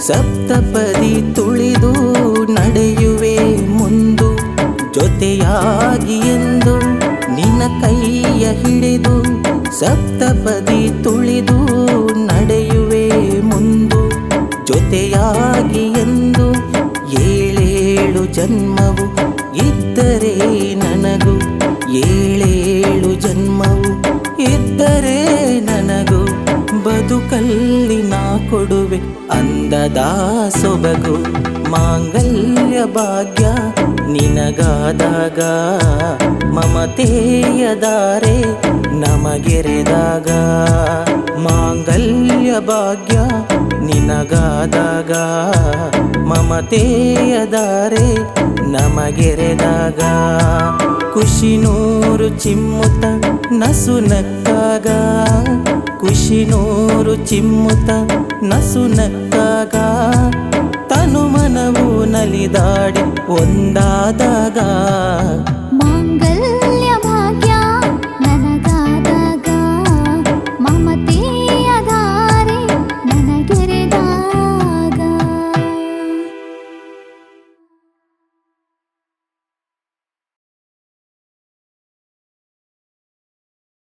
ಸಪ್ತಪದಿ ತುಳಿದು ನಡೆಯುವೆ ಮುಂದು ಜೊತೆಯಾಗಿ ಎಂದು ನಿನ್ನ ಕೈಯ ಹಿಡಿದು ಸಪ್ತಪದಿ ತುಳಿದು ನಡೆಯುವೆ ಮುಂದು ಜೊತೆಯಾಗಿ ಎಂದು ಏಳೇಳು ಜನ್ಮವು ಇದ್ದರೆ ನನಗೂ ಏಳೇಳು ಜನ್ಮವು ಇದ್ದರೆ ನನಗೂ ಬದುಕಲ್ಲಿ ನಾ ಕೊಡುವೆ ಅಂದದ ಸೊಬಗು ಮಾಂಗಲ್ಯ ಭಾಗ್ಯ ನಿನಗಾದಾಗ ಮಮತೆಯ ದಾರೆ ನಮಗೆರೆದಾಗ ಮಾಂಗಲ್ಯ ಭಾಗ್ಯ ನಿನಗಾದಾಗ ಮಮತೆಯ ದಾರೆ ನಮಗೆರೆದಾಗ ಖುಷಿ ನೂರು ಚಿಮ್ಮುತ್ತ ನಸು ನಕ್ಕಾಗ ಖುಷಿ ನೂರು ಚಿಮ್ಮುತ್ತ ನಸು ನಕ್ಕಾಗ ತನು ಮನವು ನಲಿದಾಡಿ ಒಂದಾದಾಗ